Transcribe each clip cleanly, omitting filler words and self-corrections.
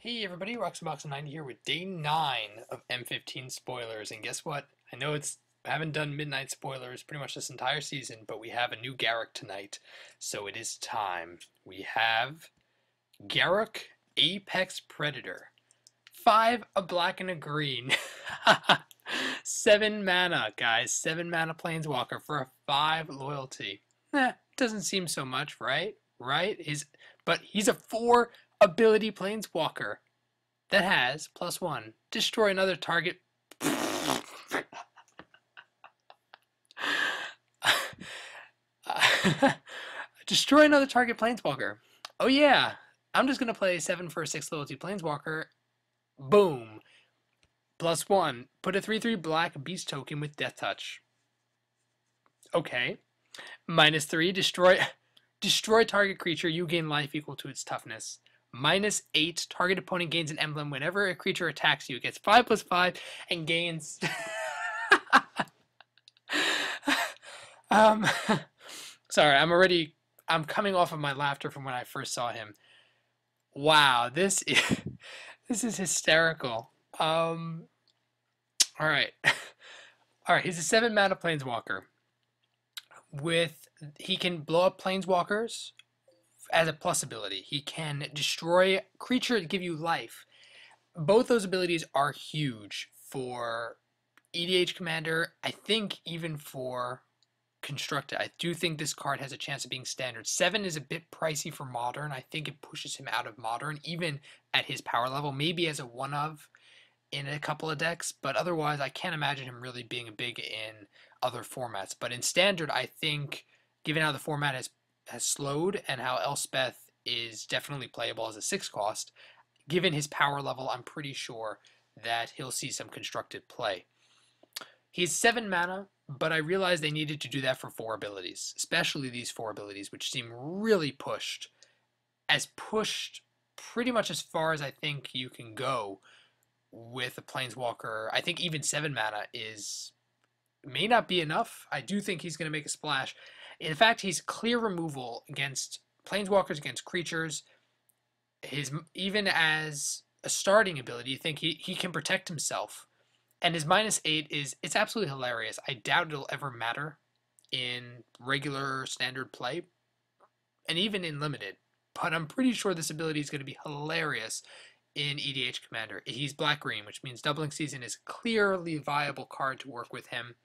Hey everybody, Roxabox90 here with day 9 of M15 spoilers, and guess what? I know I haven't done midnight spoilers pretty much this entire season, but we have a new Garruk tonight, so it is time. We have Garruk Apex Predator. 5, a black and a green. 7 mana, guys. 7 mana Planeswalker for a 5 loyalty. Doesn't seem so much, right? Right? But he's a 4 ability Planeswalker that has +1. Destroy another target. Destroy another target Planeswalker. Oh yeah, I'm just gonna play 7 for a 6 loyalty Planeswalker. Boom. +1. Put a 3/3 black beast token with Death Touch. Okay. -3. Destroy target creature. You gain life equal to its toughness. -8. Target opponent gains an emblem whenever a creature attacks you. It gets 5/5 and gains. um, sorry, I'm coming off of my laughter from when I first saw him. Wow, this is hysterical. All right, all right. He's a 7 mana Planeswalker. He can blow up Planeswalkers as a plus ability. He can destroy creature to give you life. Both those abilities are huge for EDH Commander. I think even for Constructed. I do think this card has a chance of being standard. 7 is a bit pricey for Modern. I think it pushes him out of Modern, even at his power level. Maybe as a one-of in a couple of decks, but otherwise I can't imagine him really being big in other formats. But in Standard, I think, given how the format has slowed and how Elspeth is definitely playable as a 6 cost, given his power level, I'm pretty sure that he'll see some constructed play. He's 7 mana, but I realized they needed to do that for 4 abilities, especially these 4 abilities, which seem really pushed pretty much as far as I think you can go with a Planeswalker. I think even 7 mana may not be enough. I do think he's going to make a splash. In fact, he's clear removal against Planeswalkers, against creatures. Even as a starting ability, you think he can protect himself. And his -8 it's absolutely hilarious. I doubt it'll ever matter in regular standard play, and even in limited. But I'm pretty sure this ability is going to be hilarious in EDH Commander. He's black-green, which means Doubling Season is a clearly viable card to work with him.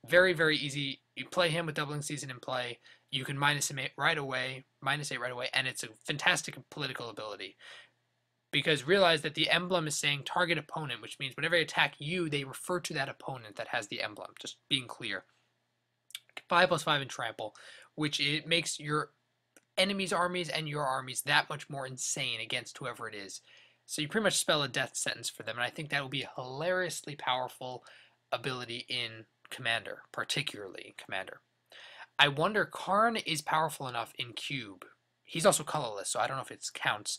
Very, very easy. You play him with Doubling Season in play. You can -8 right away, and it's a fantastic political ability. Because realize that the emblem is saying target opponent, which means whenever they attack you, they refer to that opponent that has the emblem. Just being clear. 5/5 in trample, which it makes your enemies' armies and your armies that much more insane against whoever it is. So you pretty much spell a death sentence for them, and I think that will be a hilariously powerful ability in Commander, particularly in Commander. I wonder, Karn is powerful enough in Cube. He's also colorless, so I don't know if it counts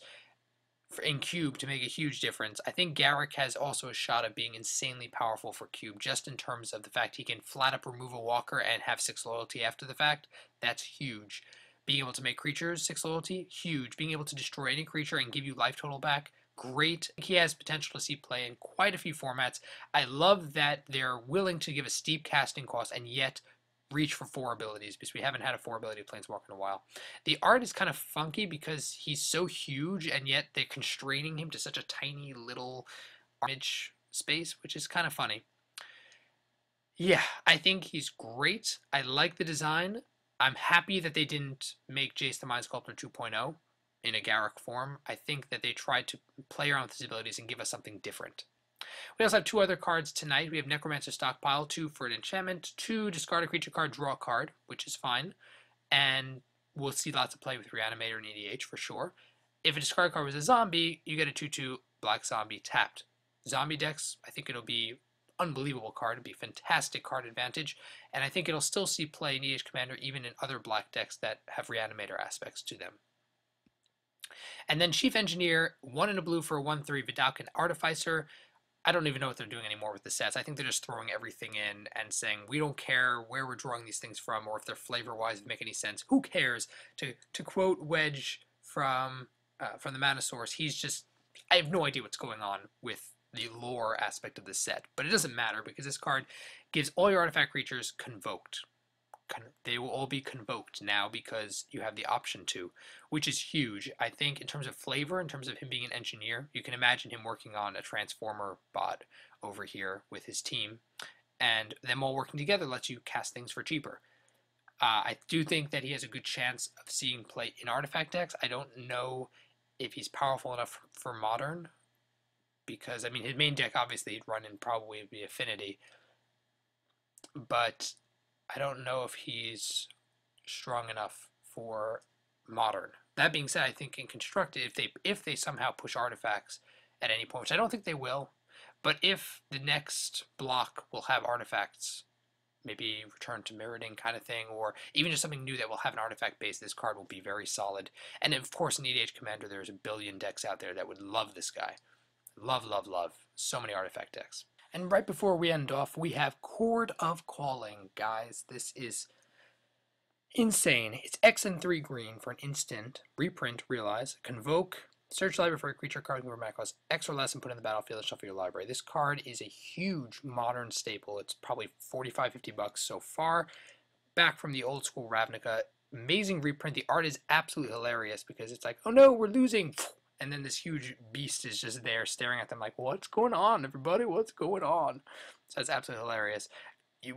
in Cube to make a huge difference. I think Garruk has also a shot of being insanely powerful for Cube, just in terms of the fact he can flat up remove a walker and have 6 loyalty after the fact. That's huge. Being able to make creatures 6 loyalty, huge. Being able to destroy any creature and give you life total back, great. He has potential to see play in quite a few formats. I love that they're willing to give a steep casting cost and yet reach for 4 abilities, because we haven't had a 4 ability Planeswalker in a while. The art is kind of funky because he's so huge and yet they're constraining him to such a tiny little image space, which is kind of funny. Yeah, I think he's great. I like the design. I'm happy that they didn't make Jace the Mind Sculptor 2.0 in a Garruk form. I think that they tried to play around with his abilities and give us something different. We also have 2 other cards tonight. We have Necromancer Stockpile, 2 for an enchantment, 2 discard a creature card, draw a card, which is fine. And we'll see lots of play with Reanimator and EDH for sure. If a discard card was a zombie, you get a 2/2 black zombie tapped. Zombie decks, I think it'll be unbelievable card. It'll be fantastic card advantage. And I think it'll still see play in EDH Commander even in other black decks that have Reanimator aspects to them. And then Chief Engineer, 1 in a blue for a 1/3 Vidalcan Artificer. I don't even know what they're doing anymore with the sets. I think they're just throwing everything in and saying, we don't care where we're drawing these things from or if they're flavor-wise make any sense. Who cares? To quote Wedge from the Mana Source, he's just I have no idea what's going on with the lore aspect of the set, but it doesn't matter because this card gives all your artifact creatures convoked. They will all be convoked now because you have the option to, which is huge. I think in terms of flavor, in terms of him being an engineer, you can imagine him working on a transformer bot over here with his team, and them all working together lets you cast things for cheaper. I do think that he has a good chance of seeing play in artifact decks. I don't know if he's powerful enough for modern, because I mean his main deck obviously he'd run in probably the affinity, but I don't know if he's strong enough for modern. That being said, I think in constructed, if they somehow push artifacts at any point, which I don't think they will, but if the next block will have artifacts, maybe return to mirroring kind of thing, or even just something new that will have an artifact base, this card will be very solid. And of course, in EDH Commander, there's a billion decks out there that would love this guy. Love, love, love. So many artifact decks. And right before we end off, we have Chord of Calling, guys. This is insane. It's X and 3 green for an instant. Reprint, realize. Convoke. Search library for a creature card with mana cost X or less and put it in the battlefield and shuffle your library. This card is a huge modern staple. It's probably 45, 50 bucks so far. Back from the old school Ravnica. Amazing reprint. The art is absolutely hilarious because it's like, oh no, we're losing. And then this huge beast is just there staring at them like, what's going on, everybody? What's going on? So that's absolutely hilarious.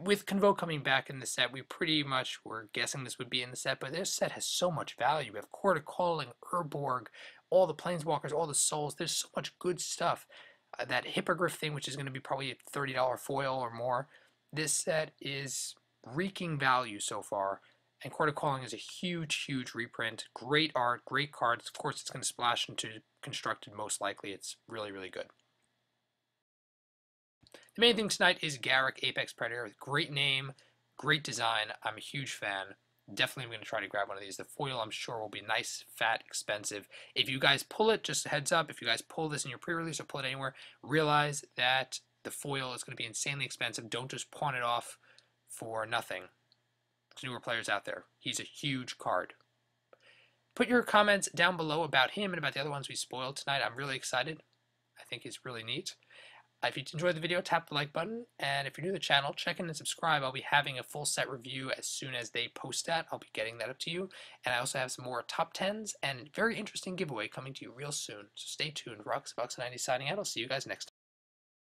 With Convoke coming back in the set, we pretty much were guessing this would be in the set, but this set has so much value. We have Chord of Calling, Urborg, all the Planeswalkers, all the Souls. There's so much good stuff. That Hippogriff thing, which is going to be probably a $30 foil or more. This set is wreaking value so far. And Chord of Calling is a huge, huge reprint. Great art, great cards. Of course, it's going to splash into constructed most likely. It's really, really good. The main thing tonight is Garruk Apex Predator. Great name, great design. I'm a huge fan. Definitely going to try to grab one of these. The foil, I'm sure, will be nice, fat, expensive. If you guys pull it, just a heads up, if you guys pull this in your pre-release or pull it anywhere, realize that the foil is going to be insanely expensive. Don't just pawn it off for nothing. There's newer players out there. He's a huge card. Put your comments down below about him and about the other ones we spoiled tonight. I'm really excited. I think he's really neat. If you enjoyed the video, tap the like button, and if you're new to the channel, check in and subscribe. I'll be having a full set review as soon as they post that. I'll be getting that up to you, and I also have some more top 10s and very interesting giveaway coming to you real soon. So stay tuned. Rocks, Bucks, and 90 signing out. I'll see you guys next time.